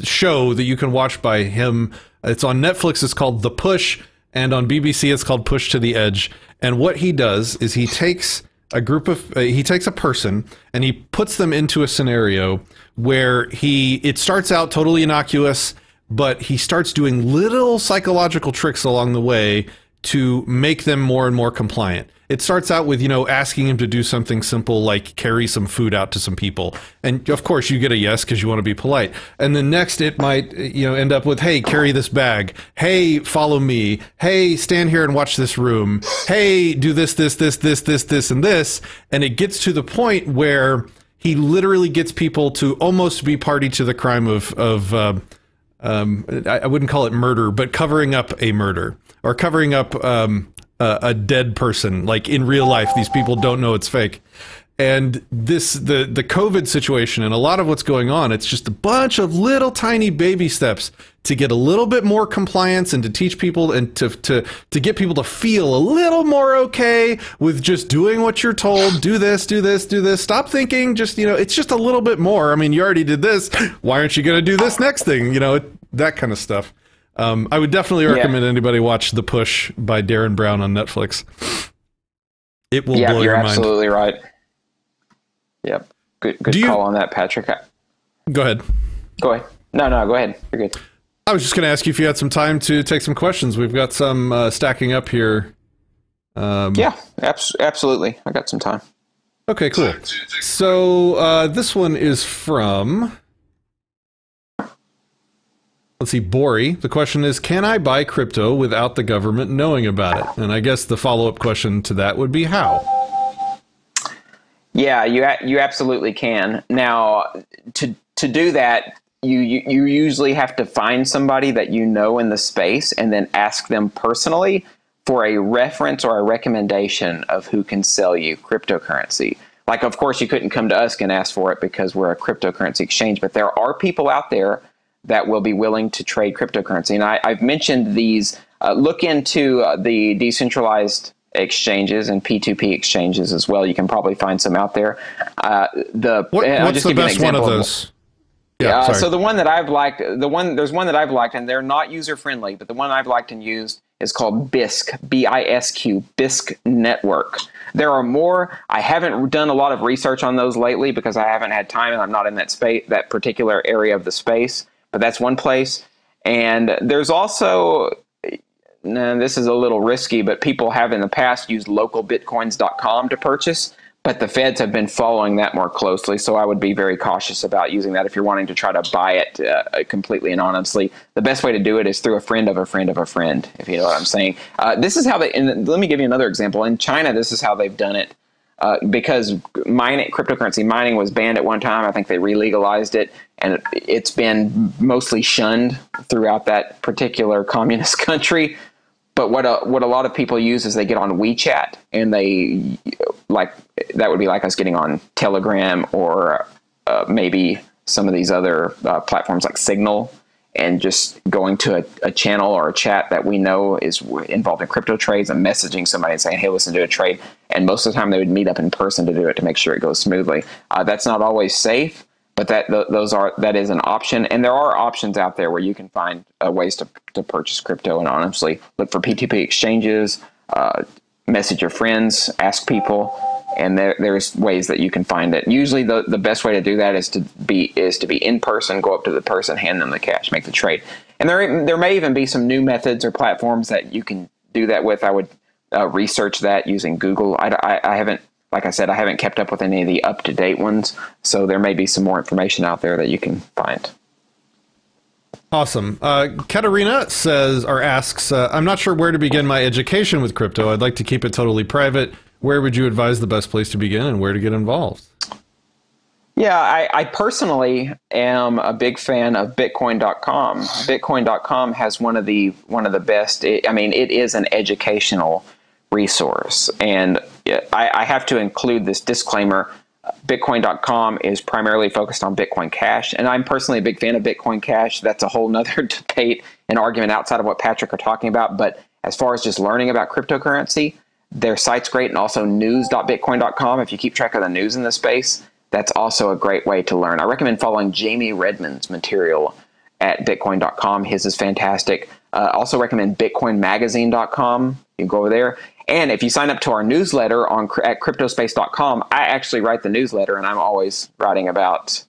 show that you can watch by him. It's on Netflix. It's called The Push. And on BBC, it's called Push to the Edge. And what he does is he takes a group of, he takes a person and he puts them into a scenario where it starts out totally innocuous, but he starts doing little psychological tricks along the way to make them more and more compliant. It starts out with, asking him to do something simple like carry some food out to some people. And of course you get a yes because you want to be polite. And then next it might, end up with, hey, carry this bag. Hey, follow me. Hey, stand here and watch this room. Hey, do this, and this. And it gets to the point where he literally gets people to almost be party to the crime of I wouldn't call it murder, but covering up a murder, or covering up a dead person. Like in real life, these people don't know it's fake. And the COVID situation and a lot of what's going on, it's just a bunch of little tiny baby steps to get a little bit more compliance and to teach people and to get people to feel a little more okay with just doing what you're told. Do this. Stop thinking. Just, it's just a little bit more. I mean, you already did this. Why aren't you going to do this next thing? That kind of stuff. I would definitely recommend anybody watch The Push by Darren Brown on Netflix. It will blow your mind. You're absolutely right. Yep. Good call on that, Patrick. Go ahead. Go ahead. No, go ahead. You're good. I was just going to ask you if you had some time to take some questions. We've got some stacking up here. Absolutely. I got some time. Okay, cool. So this one is from... Let's see, Bori. The question is, can I buy crypto without the government knowing about it? And I guess the follow-up question to that would be how? Yeah, you absolutely can. Now, to do that, you usually have to find somebody that you know in the space and then ask them personally for a reference or a recommendation of who can sell you cryptocurrency. Like, of course, you couldn't come to us and ask for it because we're a cryptocurrency exchange, but there are people out there that will be willing to trade cryptocurrency. And I've mentioned these. Look into the decentralized exchanges and P2P exchanges as well. You can probably find some out there. What's the best one of those? So the one that I've liked, there's one that I've liked, and they're not user friendly, but the one I've liked and used is called BISC, BISQ, BISC Network. There are more. I haven't done a lot of research on those lately because I haven't had time and I'm not in that space, that particular area of the space. But that's one place. And there's also, this is a little risky, but people have in the past used localbitcoins.com to purchase, but the feds have been following that more closely. So I would be very cautious about using that if you're wanting to try to buy it completely anonymously. The best way to do it is through a friend of a friend of a friend, if you know what I'm saying. This is how and let me give you another example. In China, this is how they've done it. Because cryptocurrency mining was banned at one time. I think they re-legalized it, and it's been mostly shunned throughout that particular communist country. But what a lot of people use is they get on WeChat, and they that would be like us getting on Telegram or maybe some of these other platforms like Signal, and just going to a channel or a chat that we know is involved in crypto trades and messaging somebody and saying, hey, listen, do a trade. And most of the time they would meet up in person to do it to make sure it goes smoothly. That's not always safe, but that is an option. And there are options out there where you can find ways to purchase crypto. And honestly, look for P2P exchanges, message your friends, ask people, And there's ways that you can find it. Usually the best way to do that is to be in person, go up to the person, hand them the cash, make the trade. And there may even be some new methods or platforms that you can do that with. I would research that using Google. I haven't, like I said, I haven't kept up with any of the up-to-date ones. So there may be some more information out there that you can find. Awesome. Katarina says or asks, I'm not sure where to begin my education with crypto. I'd like to keep it totally private. Where would you advise the best place to begin and where to get involved? Yeah, I personally am a big fan of Bitcoin.com. Bitcoin.com has one of the best. It is an educational resource, and I have to include this disclaimer. Bitcoin.com is primarily focused on Bitcoin Cash, and I'm personally a big fan of Bitcoin Cash. That's a whole nother debate and argument outside of what Patrick are talking about. But as far as just learning about cryptocurrency, their site's great, and also news.bitcoin.com. If you keep track of the news in this space, that's also a great way to learn. I recommend following Jamie Redmond's material at bitcoin.com. His is fantastic. Also recommend bitcoinmagazine.com. You can go over there. And if you sign up to our newsletter at cryptospace.com, I actually write the newsletter, and I'm always writing about,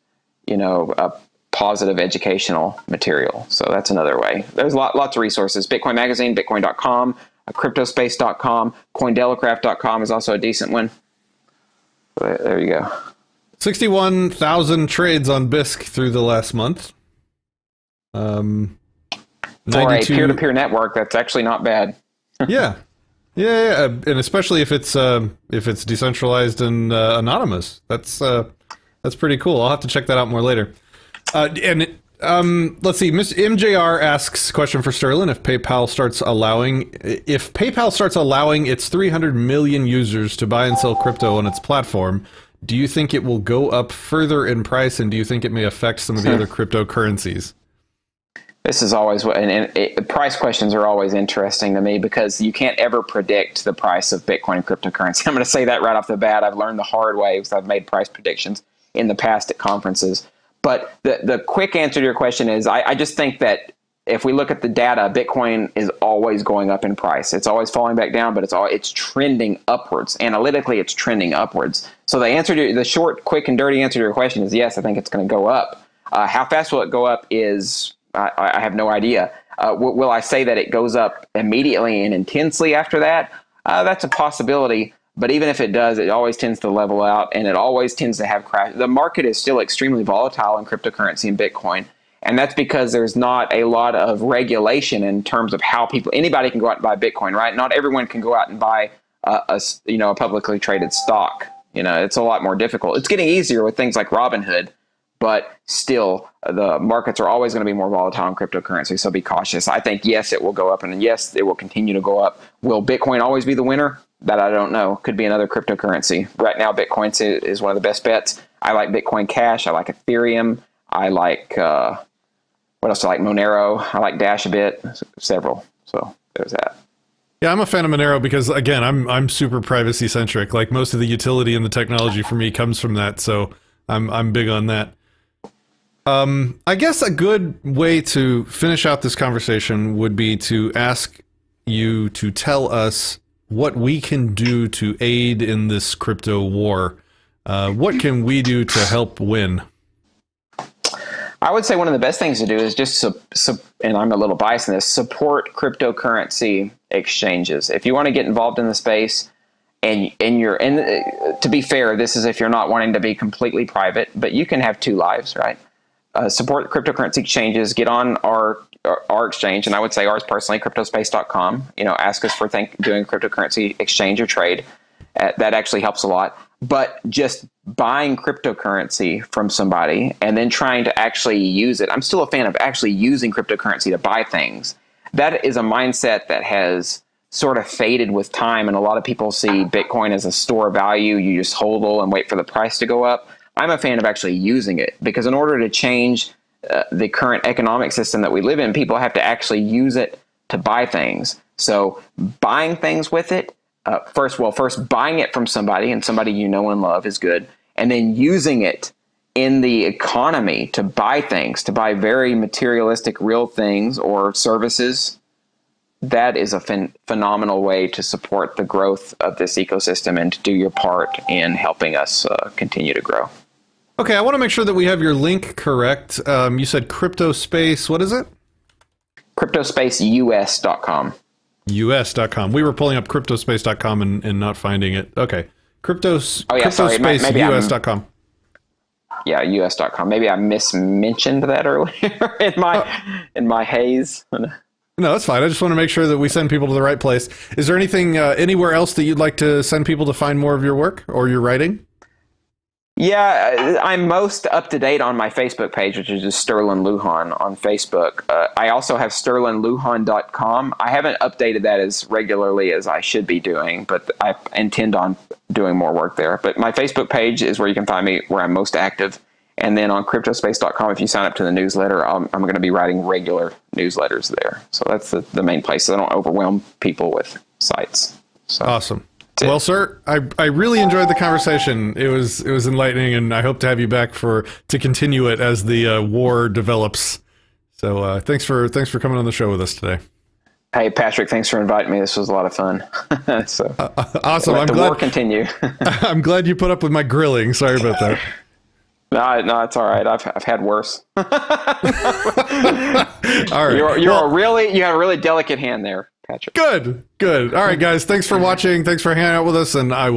positive educational material. So that's another way. There's lots of resources. Bitcoin Magazine, bitcoin.com, cryptospace.com, coindellacraft.com is also a decent one. There you go. 61,000 trades on BISC through the last month. For a peer-to-peer network, that's actually not bad. Yeah, and especially if it's decentralized and anonymous, that's pretty cool. I'll have to check that out more later. Let's see. Miss MJR asks question for Sterlin: If PayPal starts allowing its 300 million users to buy and sell crypto on its platform, do you think it will go up further in price, and do you think it may affect some of the other cryptocurrencies? This is always price questions are always interesting to me because you can't ever predict the price of Bitcoin and cryptocurrency. I'm going to say that right off the bat. I've learned the hard way because I've made price predictions in the past at conferences. But the quick answer to your question is I just think that if we look at the data, Bitcoin is always going up in price. It's always falling back down, but it's trending upwards. Analytically, it's trending upwards. So the short, quick, and dirty answer to your question is yes, I think it's going to go up. How fast will it go up is I have no idea. Will I say that it goes up immediately and intensely after that? That's a possibility. But even if it does, it always tends to level out, and it always tends to have crash. The market is still extremely volatile in cryptocurrency and Bitcoin. And that's because there's not a lot of regulation in terms of how anybody can go out and buy Bitcoin, right? Not everyone can go out and buy a publicly traded stock. It's a lot more difficult. It's getting easier with things like Robinhood, but still the markets are always going to be more volatile in cryptocurrency. So be cautious. I think, yes, it will go up, and yes, it will continue to go up. Will Bitcoin always be the winner? That I don't know. Could be another cryptocurrency. Right now, Bitcoin is one of the best bets. I like Bitcoin Cash. I like Ethereum. I like, what else do I like? Monero. I like Dash a bit. Several. So there's that. Yeah, I'm a fan of Monero because, again, I'm super privacy centric. Like most of the utility and the technology for me comes from that. So I'm big on that. I guess a good way to finish out this conversation would be to ask you to tell us what we can do to aid in this crypto war. What can we do to help win? I would say one of the best things to do is just, and I'm a little biased in this, support cryptocurrency exchanges. If you want to get involved in the space, and to be fair, this is if you're not wanting to be completely private, but you can have two lives, right? Support cryptocurrency exchanges, get on our exchange, and I would say ours personally, cryptospace.com. Ask us for doing a cryptocurrency exchange or trade. That actually helps a lot. But just buying cryptocurrency from somebody and then trying to actually use it. I'm still a fan of actually using cryptocurrency to buy things. That is a mindset that has sort of faded with time, and a lot of people see Bitcoin as a store of value. You just hold and wait for the price to go up. I'm a fan of actually using it because in order to change the current economic system that we live in, people have to actually use it to buy things. So buying things with it, first buying it from somebody, and somebody you know and love is good, and then using it in the economy to buy things, to buy very materialistic real things or services, that is a phenomenal way to support the growth of this ecosystem and to do your part in helping us continue to grow. Okay, I want to make sure that we have your link correct. You said CryptoSpace. What is it? CryptospaceUS.com. US.com. We were pulling up CryptoSpace.com and not finding it. Okay. CryptoSpaceUS.com. Yeah, US.com. Maybe I mismentioned that earlier in my haze. No, that's fine. I just want to make sure that we send people to the right place. Is there anything anywhere else that you'd like to send people to find more of your work or your writing? Yeah, I'm most up to date on my Facebook page, which is just Sterlin Lujan on Facebook. I also have sterlinlujan.com. I haven't updated that as regularly as I should be doing, but I intend on doing more work there. But my Facebook page is where you can find me, where I'm most active. And then on CryptoSpace.com, if you sign up to the newsletter, I'm going to be writing regular newsletters there. So that's the main place, so I don't overwhelm people with sites. So. Awesome. Well, sir, I really enjoyed the conversation. It was enlightening, and I hope to have you back to continue it as the war develops. So thanks for coming on the show with us today. Hey, Patrick, thanks for inviting me. This was a lot of fun. So awesome. Let the war continue. I'm glad you put up with my grilling. Sorry about that. No, it's all right. I've had worse. All right. You have a really delicate hand there, Patrick. Good. All right, guys. Thanks for watching. Thanks for hanging out with us, and I will